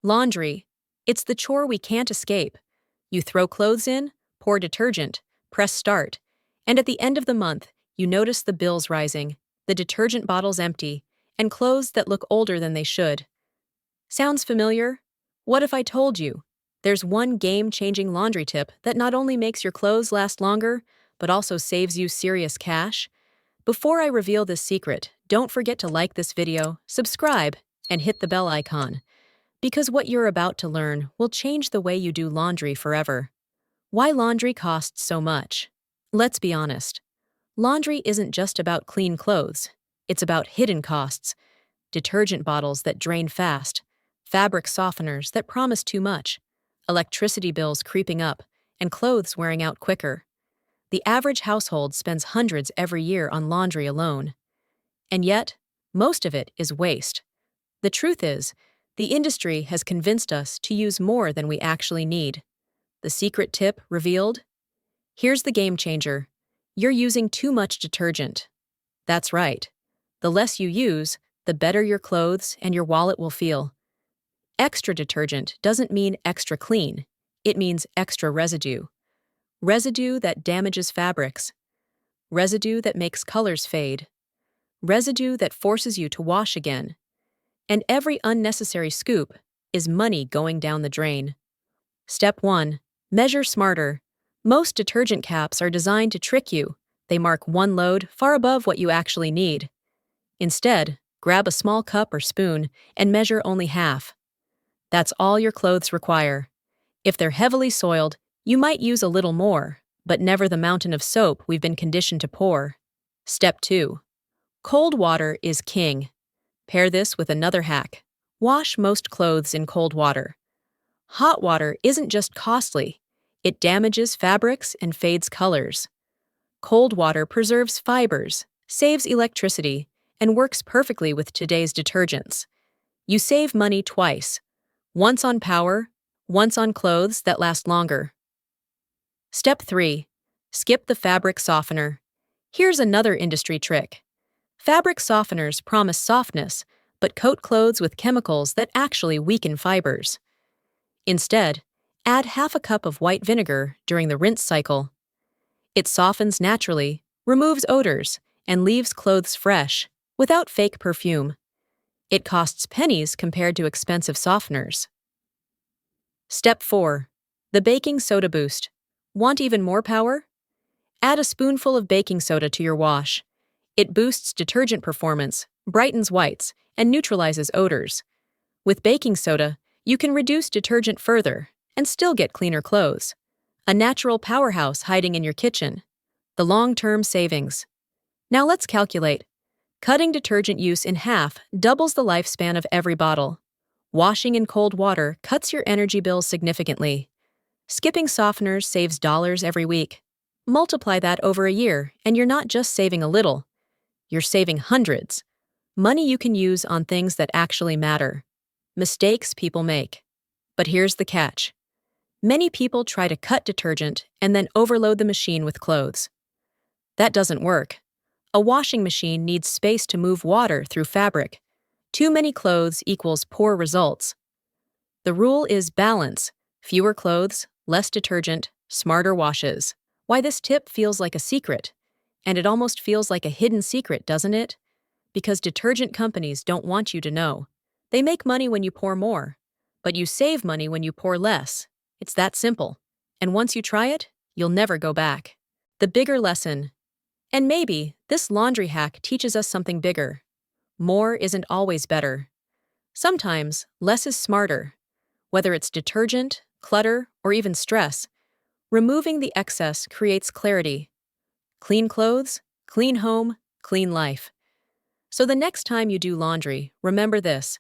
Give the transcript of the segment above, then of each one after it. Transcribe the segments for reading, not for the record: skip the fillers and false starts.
Laundry. It's the chore we can't escape. You throw clothes in, pour detergent, press start, and at the end of the month, you notice the bills rising, the detergent bottles empty, and clothes that look older than they should. Sounds familiar? What if I told you? There's one game-changing laundry tip that not only makes your clothes last longer, but also saves you serious cash. Before I reveal this secret, don't forget to like this video, subscribe, and hit the bell icon, because what you're about to learn will change the way you do laundry forever. Why laundry costs so much? Let's be honest. Laundry isn't just about clean clothes. It's about hidden costs, detergent bottles that drain fast, fabric softeners that promise too much, electricity bills creeping up, and clothes wearing out quicker. The average household spends hundreds every year on laundry alone. And yet, most of it is waste. The truth is, the industry has convinced us to use more than we actually need. The secret tip revealed? Here's the game changer. You're using too much detergent. That's right. The less you use, the better your clothes and your wallet will feel. Extra detergent doesn't mean extra clean. It means extra residue. Residue that damages fabrics. Residue that makes colors fade. Residue that forces you to wash again. And every unnecessary scoop is money going down the drain. Step 1. Measure smarter. Most detergent caps are designed to trick you. They mark one load far above what you actually need. Instead, grab a small cup or spoon and measure only half. That's all your clothes require. If they're heavily soiled, you might use a little more, but never the mountain of soap we've been conditioned to pour. Step 2. Cold water is king. Pair this with another hack. Wash most clothes in cold water. Hot water isn't just costly, it damages fabrics and fades colors. Cold water preserves fibers, saves electricity, and works perfectly with today's detergents. You save money twice. Once on power, once on clothes that last longer. Step 3. Skip the fabric softener. Here's another industry trick. Fabric softeners promise softness, but coat clothes with chemicals that actually weaken fibers. Instead, add half a cup of white vinegar during the rinse cycle. It softens naturally, removes odors, and leaves clothes fresh, without fake perfume. It costs pennies compared to expensive softeners. Step 4. The baking soda boost. Want even more power? Add a spoonful of baking soda to your wash. It boosts detergent performance, brightens whites, and neutralizes odors. With baking soda, you can reduce detergent further and still get cleaner clothes. A natural powerhouse hiding in your kitchen. The long-term savings. Now let's calculate. Cutting detergent use in half doubles the lifespan of every bottle. Washing in cold water cuts your energy bill significantly. Skipping softeners saves dollars every week. Multiply that over a year, and you're not just saving a little. You're saving hundreds. Money you can use on things that actually matter. Mistakes people make. But here's the catch. Many people try to cut detergent and then overload the machine with clothes. That doesn't work. A washing machine needs space to move water through fabric. Too many clothes equals poor results. The rule is balance. Fewer clothes, less detergent, smarter washes. Why this tip feels like a secret. And it almost feels like a hidden secret, doesn't it? Because detergent companies don't want you to know. They make money when you pour more, but you save money when you pour less. It's that simple. And once you try it, you'll never go back. The bigger lesson. And maybe this laundry hack teaches us something bigger. More isn't always better. Sometimes less is smarter. Whether it's detergent, clutter, or even stress, removing the excess creates clarity. Clean clothes, clean home, clean life. So the next time you do laundry, remember this.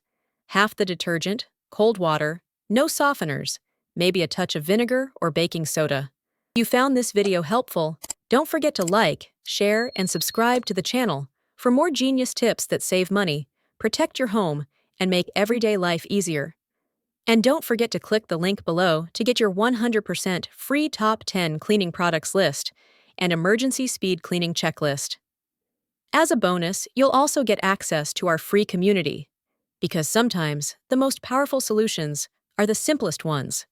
Half the detergent, cold water, no softeners, maybe a touch of vinegar or baking soda. If you found this video helpful, don't forget to like, share, and subscribe to the channel for more genius tips that save money, protect your home, and make everyday life easier. And don't forget to click the link below to get your 100% free top 10 cleaning products list and emergency speed cleaning checklist. As a bonus, you'll also get access to our free community, because sometimes the most powerful solutions are the simplest ones.